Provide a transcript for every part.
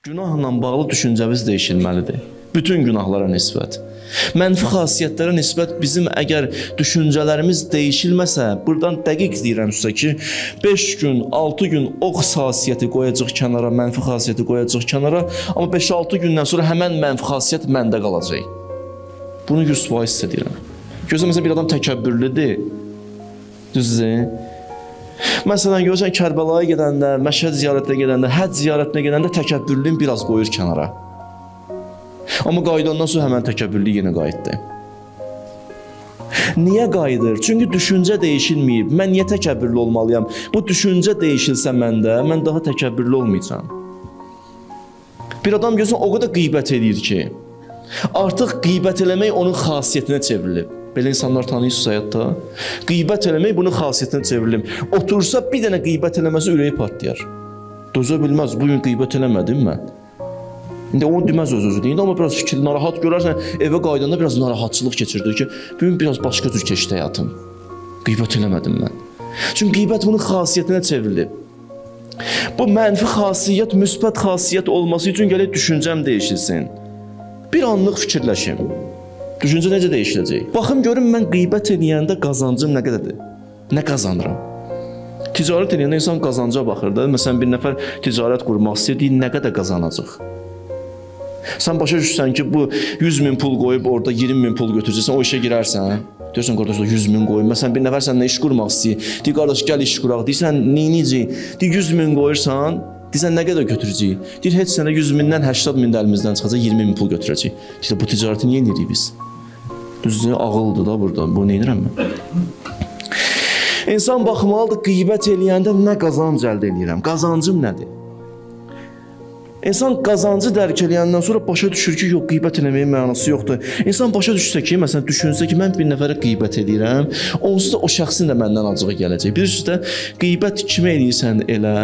Günahla bağlı düşüncəmiz dəyişilməlidir. Bütün günahlara nisbət. Mənfi xasiyyətlərə nisbət bizim əgər düşüncələrimiz dəyişilməsə, buradan dəqiq deyirəm sizə ki, 5 gün, 6 gün o xasiyyəti qoyacaq kənara, mənfi xasiyyəti qoyacaq kənara, amma 5-6 gündən sonra həmən mənfi xasiyyət məndə qalacaq. Bunu 100% sizə deyirəm. Gözlə, məsələn, bir adam təkəbbürlüdür. Düzdür? Məsələn, görürsən, Kərbəlaya gedəndə, Məşhəd ziyarətinə gedəndə, Həcc ziyarətinə gedəndə təkəbbürlüyün biraz qoyur kənara. Amma qayıdandan sonra həmən təkəbbürlü yenə qayıtdı. Niyə qayıdır? Çünki düşüncə dəyişilməyib. Mən niyə təkəbbürlü olmalıyam? Bu düşüncə dəyişilsə məndə, mən daha təkəbbürlü olmayacağam. Bir adam görürsən, o qədər qeybət edir ki, artıq qeybət eləmək onun xasiyyətinə çevrilib. Belə insanlar tanıyırsınız həyatda. Qeybət eləmək bunun xasiyyətinə çevrilib. Otursa bir dənə qeybət eləməsi ürəyi partlayar. Dözə bilməz, bugün qeybət eləmədim mən. İndi o deməz öz-özü deyil, amma biraz fikir narahat görərsən, evə qaydanda biraz narahatçılıq keçirdi ki, bugün biraz başqa tür keçdi həyatım. Qeybət eləmədim mən. Çünki qeybət bunun xasiyyətinə çevrilib. Bu mənfi xasiyyət, müsbət xasiyyət olması üçün gələk düşüncəm dəyişilsin. Bir anlıq fikirləşim. Düşüncə necə dəyişiləcək? Baxım görüm mən qeybət edəndə qazancım nə qədərdir? Nə qazanıram? Ticarət edəndə insan qazanca baxır da. Məsələn, bir nəfər ticarət qurmaq istəyir, nə qədər qazanacaq? Sən başa düşsən ki, bu 100.000 pul qoyub orada 20.000 pul götürəcəksən, o işə girərsən. Deyirsən, qardaş, 100.000 qoyub. Məsələn, bir nəfər səndən iş qurmaq istəyir. Deyir, qardaş, gəl iş quraq. Deyirsən, neyniyəcək? Deyir, 100.000 qoyursan, deyirsən, nə qədər götürəcək? Deyir, heç sənə 100.000-dən 80.000 də əlimizdən çıxacaq, 20.000 pul götürəcək. Deyir, bu ticarəti niyə edirik biz? Düzdür, ağıldır da burada. Bu neynirəm mən? İnsan baxmalıdır, qeybət eləyəndə nə qazanc əldə eləyirəm? Qazancım nədir? İnsan qazancı dərk eləyəndən sonra başa düşür ki, yox, qeybət eləməyin mənası yoxdur. İnsan başa düşsə ki, məsələn, düşünsə ki, mən bir nəfərə qeybət edirəm, onsuz da o şəxsin də məndən acığı gələcək. Bilirsiniz də, qeybət kimə edirsən elə,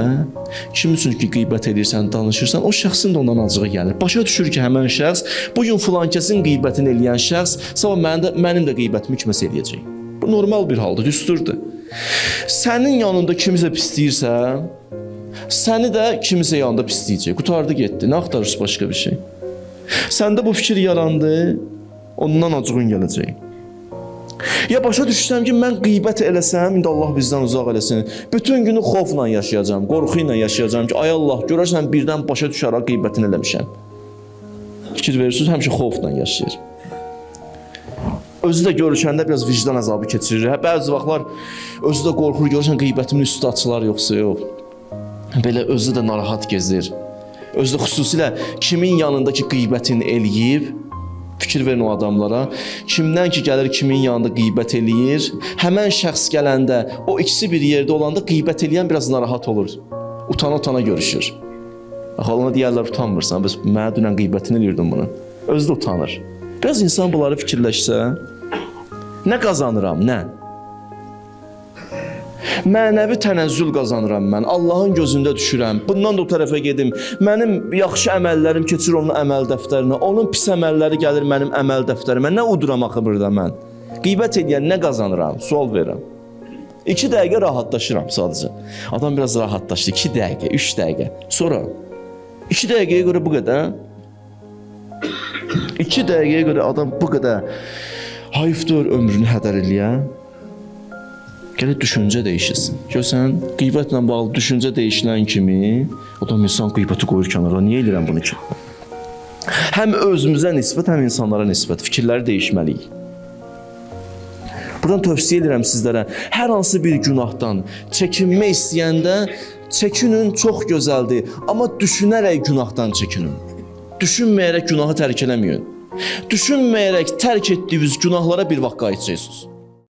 kim üçün ki, qeybət edirsən, danışırsan, o şəxsin də ondan acığı gəlir. Başa düşür ki, həmən şəxs, bugün filankəsin qeybətini eləyən şəxs, sabah mənim də qeybətimi kiməsə eləyəcək. Bu normal bir haldır, düsturdur. Sənin yanında kimisə pisləyirsə, səni də kimisə yanında pisləyəcək. Qutardı getdi. Nə axtarırsın başqa bir şey? Səndə bu fikir yarandı, ondan acığın gələcək. Ya başa düşsəm ki, mən qeybət eləsəm, indi Allah bizdən uzaq eləsin. Bütün günü xofla yaşayacağam, qorxu ilə yaşayacağam ki, ay Allah, görərsən birdən başa düşərək qeybətini eləmişəm. Fikir verirsiniz, həmişə xofla yaşayır. Özü də görüşəndə biraz vicdan əzabı keçirir. Bəzi vaxtlar özü də qorxur, görürsən qeybətimin üstü açılar yoxsa yox. Belə özü də narahat gezir. Özü də xüsusilə kimin yanındakı qeybətini eləyib, fikir verin o adamlara, kimdən ki gəlir kimin yanında qeybət eləyir, həmən şəxs gələndə, o ikisi bir yerdə olanda qeybət eləyən biraz narahat olur. Utana-utana görüşür. Ona deyərlər, utanmırsan, bəs mənə dünən qeybətini eləyirdim bunu. Özü də utanır. Biraz insan bunları fikirləşsə, nə qazanıram, nə? Mənəvi tənəzzül qazanıram mən, Allahın gözündə düşürəm, bundan da o tərəfə gedim, mənim yaxşı əməllərim keçir onun əməl dəftərinə, onun pis əməlləri gəlir mənim əməl dəftərimə, nə uduram axı burada mən? Qeybət edən nə qazanıram? Sual verirəm. 2 dəqiqə rahatlaşıram sadəcə. Adam biraz rahatlaşdı, 2 dəqiqə, 3 dəqiqə, sonra 2 dəqiqəyə görə bu qədər, 2 dəqiqəyə görə adam bu qədər hayıfdır ömrünü hədər eləyər. Gələk düşüncə dəyişilsin. Görsən, qeybətlə bağlı düşüncə dəyişilən kimi, adam insan qeybəti qoyur kənara. Niyə eləyirəm bunu ki? Həm özümüzə nisbət, həm insanlara nisbət fikirləri dəyişməliyik. Buradan tövsiyə edirəm sizlərə, hər hansı bir günahdan çəkinmək istəyəndə, çəkinin çox gözəldir, amma düşünərək günahdan çəkinin. Düşünməyərək günahı tərk eləməyin. Düşünməyərək tərk etdiyiniz günahlara bir vaxt qayıtacaqsınız.